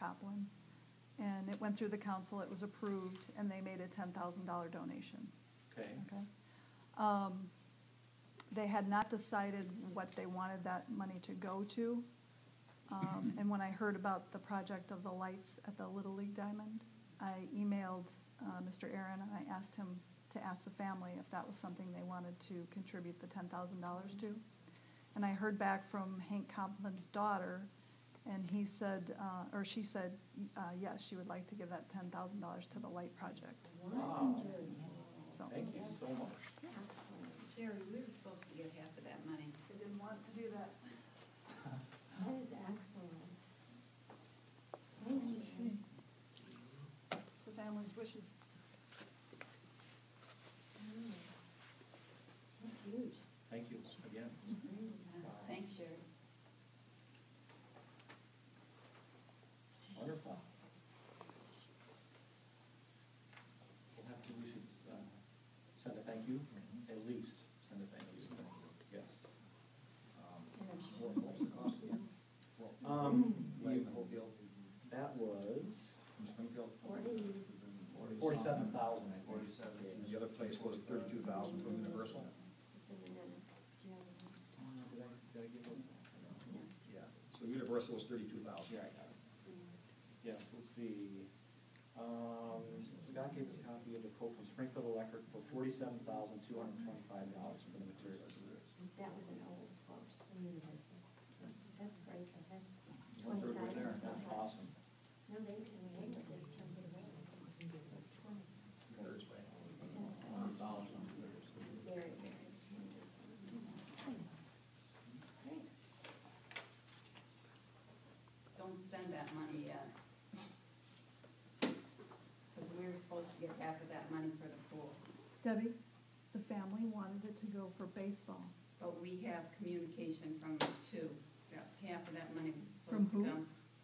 Copland. And it went through the council, it was approved, and they made a $10,000 donation. Okay. Okay. They had not decided what they wanted that money to go to. And when I heard about the project of the lights at the Little League Diamond, I emailed Mr. Aaron and I asked him to ask the family if that was something they wanted to contribute the $10,000 to. And I heard back from Hank Copland's daughter, and he said, or she said, yes, she would like to give that $10,000 to the light project. Wow. So. Thank you so much. Excellent. Sherry, we were supposed to get half of that money. They didn't want to do that. That is excellent. Thank you. It's the family's wishes. That's huge. Thank you again. Thanks, Sherry. Wonderful. We should send a thank you, at least send a thank you. Yes. What was the cost again? That was From Springfield? 47,000. 47. And the other place was 32,000 from Universal? It's in the minutes. Do you have the minutes? Did I give those? Yeah. So Universal was 32,000. Yeah, I got it. Yes, let's see. Scott gave us a copy of the quote from Springfield Electric for $47,225 for the materials. That was an old quote from Universal. That's great, but that's One third right there. 20,000. That's awesome. No, they can make it this 10%. That's 20. Thirds way. Very, very. Great. Don't spend that money yet. Because we were supposed to get half of that money for the pool. Debbie, the family wanted it to go for baseball. But we have communication from the two. That half of that money was From supposed to who?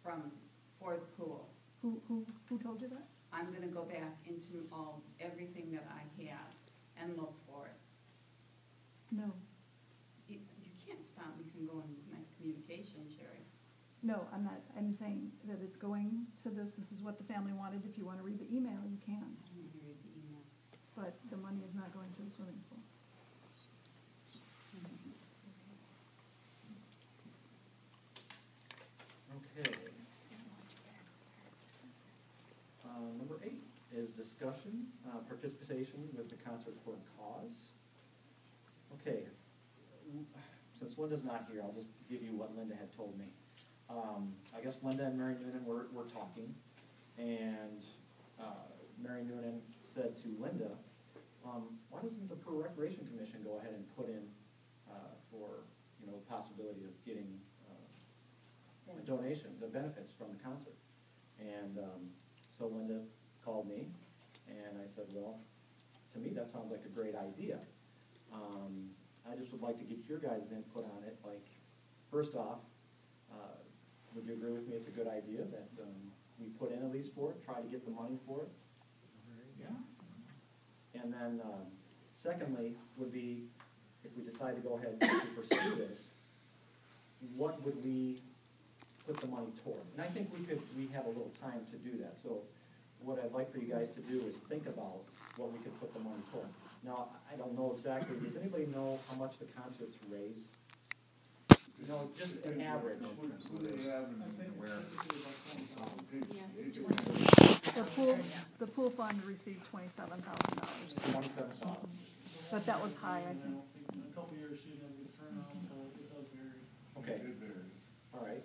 come for the pool. Who told you that? I'm gonna go back into everything that I have and look for it. No. You can't stop me from going with my communication, Sherry. No, I'm not. I'm saying that it's going to this. This is what the family wanted. If you want to read the email, you can. I didn't read the email. But the money is not going to the swimming pool. Okay. Number 8 is discussion, participation with the Concert for a Cause. Okay, since Linda's not here, I'll just give you what Linda had told me. I guess Linda and Mary Noonan were talking, and Mary Noonan said to Linda, why doesn't the Peru Recreation Commission go ahead and put in for, the possibility of getting a donation, the benefits from the concert? And so Linda called me, and I said, well, to me that sounds like a great idea. I just would like to get your guys' input on it. Like, first off, would you agree with me it's a good idea that we put in at least for it, try to get the money for it? Yeah. And then secondly would be, if we decide to go ahead and pursue this, what would we put the money toward? And I think we have a little time to do that. So what I'd like for you guys to do is think about what we could put the money toward. Now, I don't know exactly, does anybody know how much the concerts raise? Just an average. The pool fund received $27,000. 27,000. But that was high, I think. In a couple years, she didn't have a good turnout, so it does vary. Okay. All right.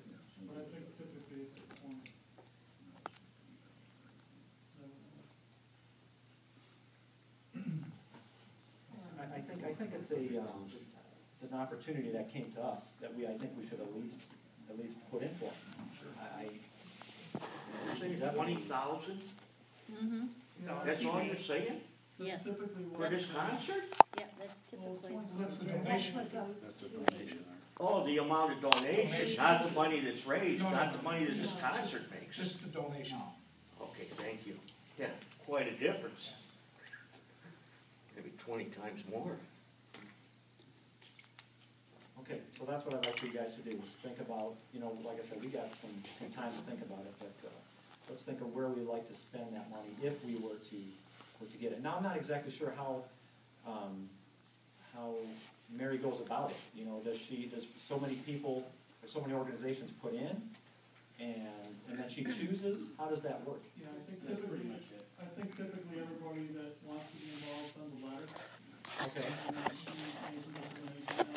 But I think typically it's a 20. I think it's an opportunity that came to us that I think we should at least put in for. Is that 20,000? Mm-hmm. That's all you're saying? Yes. Typically For what? this concert? Yeah, that's typically. That's the That's donation. what goes to. Oh, the amount of donations, not the money that's raised, not the money that this concert makes. Just the donation. Okay, thank you. Yeah, quite a difference. Maybe 20 times more. Okay. Okay, so that's what I'd like for you guys to do, is think about, you know, like I said, we got some time to think about it, but, let's think of where we'd like to spend that money if we were to get it. Now, I'm not exactly sure how Mary goes about it, you know, does so many people, or so many organizations put in, and then she chooses, how does that work? Yeah, I think typically everybody that wants to be involved sends a letter. Okay, And then she makes a recommendation.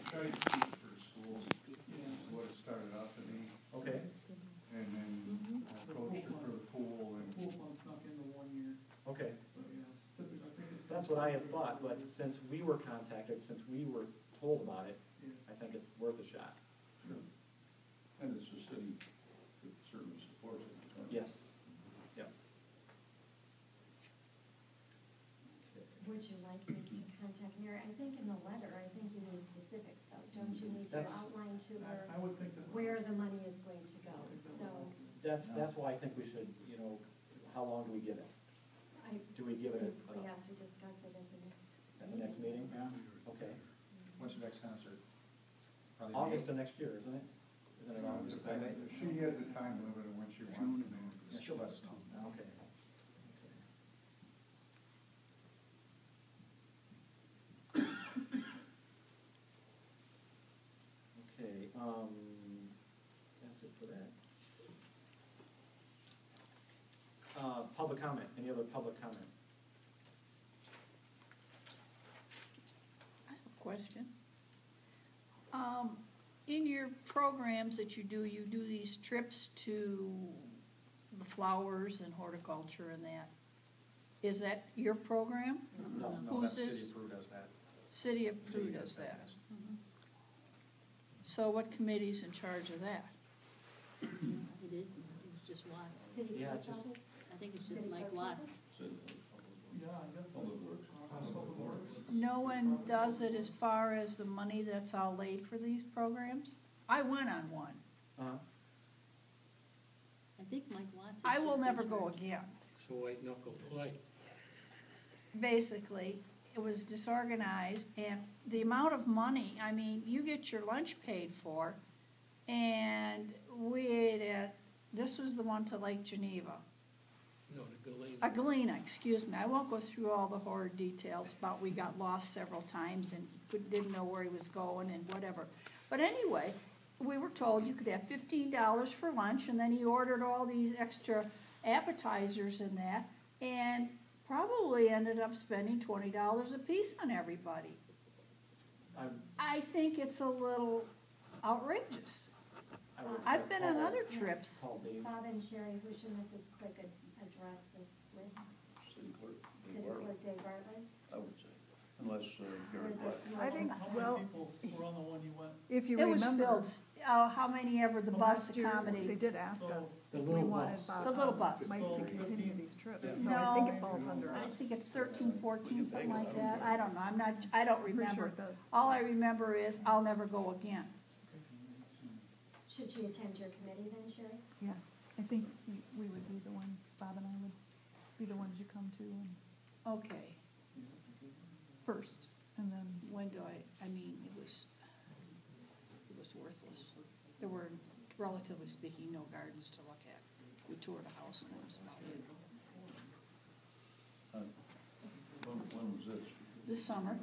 Tried to keep it for the schools, Yeah. is what it started out to be, okay, and then coached her for the pool and. Pool fund snuck into 1 year, okay. but yeah, typically, I think it's. That's what I had thought, but since we were contacted, since we were told about it, Yeah. I think it's worth a shot. Sure. And it's the city that certainly supports it. so. Yes, yep. Would you like me to contact Mary? I think in the letter, I think you need specifics though, don't you need to That's- outline to her I would think that. where the money is going to go? So, That's why I think we should, you know, how long do we give it? I Do we give it think we a, have to discuss it at the next. at the next meeting? Yeah. Okay. When's the next concert? Probably August May? of next year, isn't it? Isn't it August? She has a time limit of when she wants to. Yeah, she'll let us know. Okay. Okay, that's it for that. Public comment, any other public comment? I have a question. In your programs that you do these trips to the flowers and horticulture and that. Is that your program? No. No, Who's that's City this? of Peru does that. City of Peru City does that. yes. So what committee's in charge of that? It is, I think it's just Watts. City Yeah, clerk's just- office? I think it's just City Mike clerk's Watts. office? Yeah, I guess. Public Works. Public Works. No one does it as far as the money that's all laid for these programs? I went on one. I think Mike Watts is I will just in never go charge. again. So white knuckle play. Basically, it was disorganized, and the amount of money, I mean, you get your lunch paid for, and we ate at, this was the one to Lake Geneva. No, the Galena. Galena, excuse me, I won't go through all the horrid details about we got lost several times and didn't know where he was going and whatever. But anyway, we were told you could have $15 for lunch, and then he ordered all these extra appetizers and that, and probably ended up spending $20 a piece on everybody. I think it's a little outrageous. I've been on other trips. Call Dave. Bob and Sherry, who should Mrs. Click address this with? City clerk. City Clerk Dave Bartley? I would say, unless Or Gary is it Black. more I think, How well, many people were on the one you went? if you It was remember, filled, how many ever the the bus last year, they accommodates. did ask So- us The if we little wanted bus. The little bus. Mike to So continue 15 these trips. Yeah. So I think it No, falls under I us. think it's 13, 14, something like that. I don't know, I don't Pretty sure remember. it does. All I remember is I'll never go again. Should she attend your committee then, Sherry? Yeah, I think we would be the ones, Bob and I would be the ones you come to and Okay, first, and then, when do I mean, it was worthless. There were, relatively speaking, no gardens to look at. We toured a house and that was about it. When was this? This summer,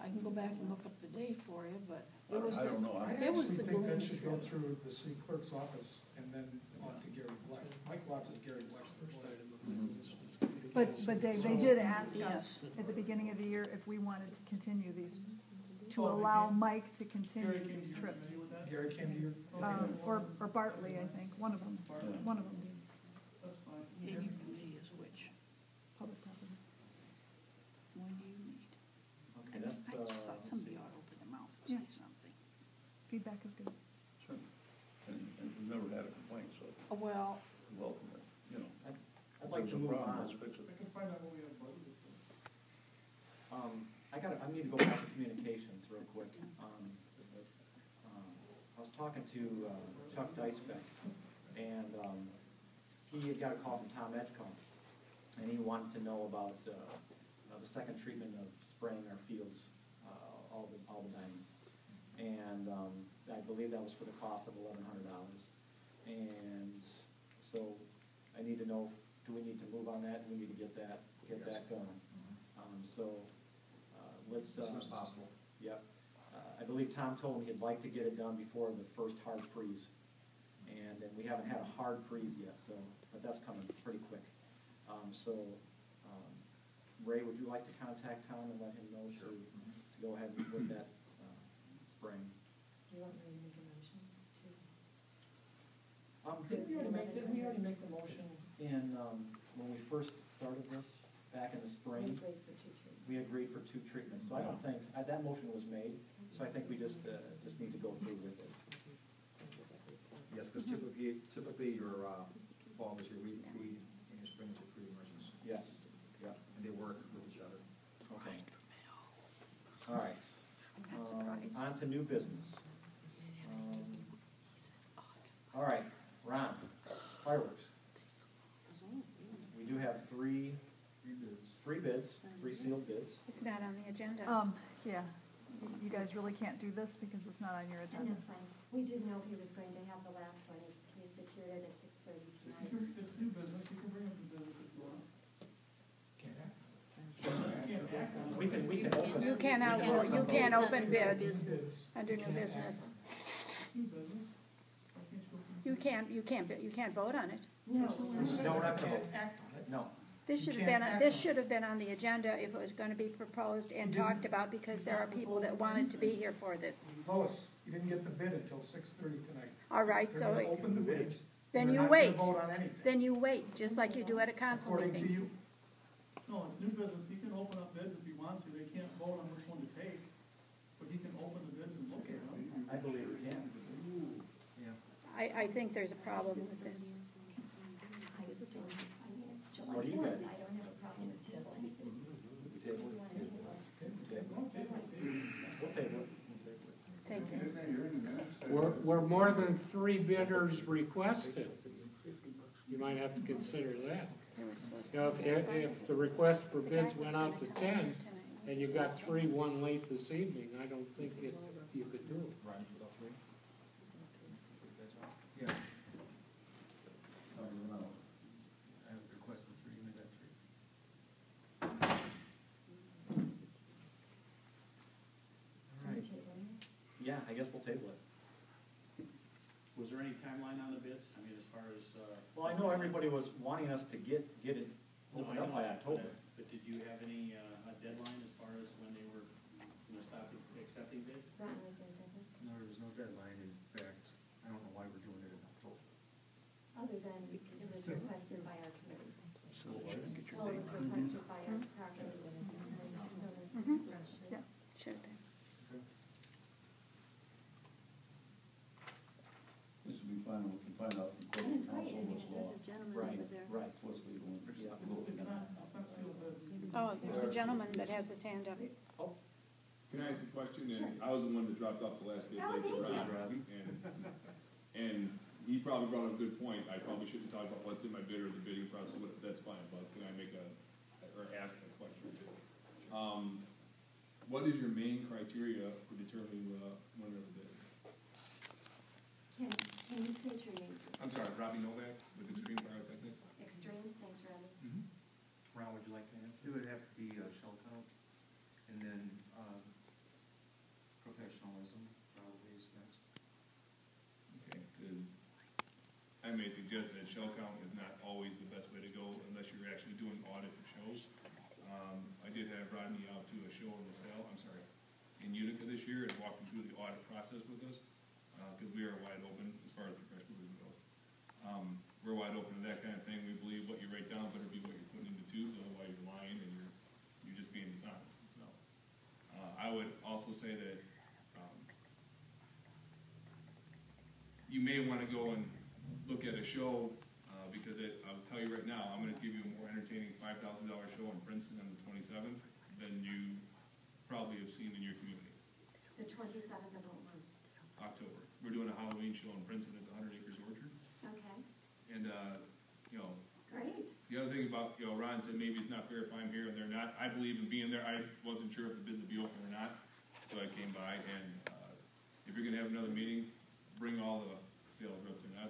I can go back and look up the day for you, but it was. I don't know. I It was actually the think Galena that should go trip. through the city clerk's office and then on to Gary Black. Mike Watts is Gary Black's employee. but Dave, they did ask us Yes. at the beginning of the year if we wanted to continue these, to Oh, they allow came- Mike to continue Gary came to these your trips. committee with that? Gary came to your, Or Bartley, I think, one of them, one of them being That's fine. Yeah, your committee is which? public property. When do you meet? Okay, that's, I just thought let's somebody see. ought to open their mouth Yeah. and say something. Feedback is good. Sure. And we've never had a complaint, so Well, welcome it, you know. I'd like If to there's a move problem, on. let's fix it. I can find out what we have budgeted for. I need to go back to communications real quick. I was talking to Chuck Dicebeck, and he had got a call from Tom Edgecombe, and he wanted to know about the second treatment of spraying our fields all the diamonds. And, I believe that was for the cost of $1,100. And so I need to know, do we need to move on that? Do we need to get that going? Let's. As soon as possible. Yep. I believe Tom told me he'd like to get it done before the first hard freeze. And we haven't had a hard freeze yet, but that's coming pretty quick. Ray, would you like to contact Tom and let him know to go ahead with that spraying? Do you want me to make a motion to? Didn't we already make the motion when we first started this, back in the spring? We agreed for 2 treatments. We agreed for 2 treatments, so I don't think, that motion was made, so I think we just need to go through with it. Yes, because typically your fall is your weed and your spring is your pre-emergence, Yes, yeah, and they work with each other. okay. All right. I'm not surprised. On to new business. All right, Ron, fireworks. We do have three bids, 3 sealed bids. It's not on the agenda. Yeah, you guys really can't do this because it's not on your And agenda. that's fine. We did know he was going to have the last one. He secured it at 6:30 tonight. It's new business, you can bring up new business if you want. Can't You can't act on it. We can open. You cannot, you can't open bids under new business. New business. Why can't you open You can't vote on it. No. You said No, we're you not gonna can't vote. act on it. No, This You should have can't been, act this on it. should have been on the agenda if it was gonna be proposed and talked about, because there are people that wanted to be here for this. Lois, you didn't get the bid until 6:30 tonight. All right, They're gonna so open the bids. then They're you not wait. gonna vote on anything, Then you wait, just like you do at a council according to meeting. you. No, it's new business, he can open up bids if he wants to, they can't vote on which one to take, but he can open the bids and look at them. I believe we can. I think there's a problem with this. I mean, it's July What do you 10th. guys- I don't have a problem with tabling it. We table You it? want to table it? We'll table it. Thank you. Were more than 3 bidders requested? You might have to consider that. They were supposed You know, if the request for The guy bids was went gonna out to come 10, tonight. and you got 3, 1 late this evening, I don't think you could do it. Ryan, put up 3? Yeah. I have requested 3, and I got 3. All right. Tabling it? Yeah, I guess we'll table it. Was there any timeline on the bids? I mean, as far as, Well, I know everybody was wanting us to get it no, opened I up know by that, October. but did you have any, a deadline as far as when they were gonna stop accepting bids? Ron, was there a deadline? No, there was no deadline. In fact, I don't know why we're doing it in October. Other than it was requested by our committee. So what? Well, it was requested by our property and notice. Yeah, should have been. This will be fine, we can find out from And it's corporate right, I council mean, what's There's law, a gentleman Right, over there. right. what's legal. and Yeah. It's not sealed bids. Oh, there's a gentleman that has his hand up. Can I ask a question? And I was the one that dropped off the last bid Oh, late to thank Rob, and he probably brought up a good point. I probably shouldn't talk about what's in my bid or the bidding process, but that's fine, but can I make or ask a question? What is your main criteria for determining the winner of the bid? Can you state your name first? I'm sorry, Robbie Novak with Extreme Pyrotechnics. Extreme, thanks, Robbie. Ron, would you like to answer? It would have to be shell count, and then professionalism probably is next. Okay, because I may suggest that shell count is not always the best way to go unless you're actually doing audits of shows. I did have Rodney out to a show in in Utica this year and walked him through the audit process with us, because we are wide open as far as professionalism goes. We're wide open to that kind of thing. We believe what you write down better be what you're putting into tubes, otherwise you're lying and you're just being dishonest. So, I would also say that you may want to go and look at a show, because I'll tell you right now, I'm going to give you a more entertaining $5,000 show in Princeton on the 27th than you probably have seen in your community. The 27th of what month? October. We're doing a Halloween show in Princeton at the 100 Acres Orchard. Okay, And, great. the other thing about, Ron said maybe it's not fair if I'm here and they're not. I believe in being there. I wasn't sure if the bids would be open or not. So I came by, and if you're gonna have another meeting, bring all the sales reps in. I'd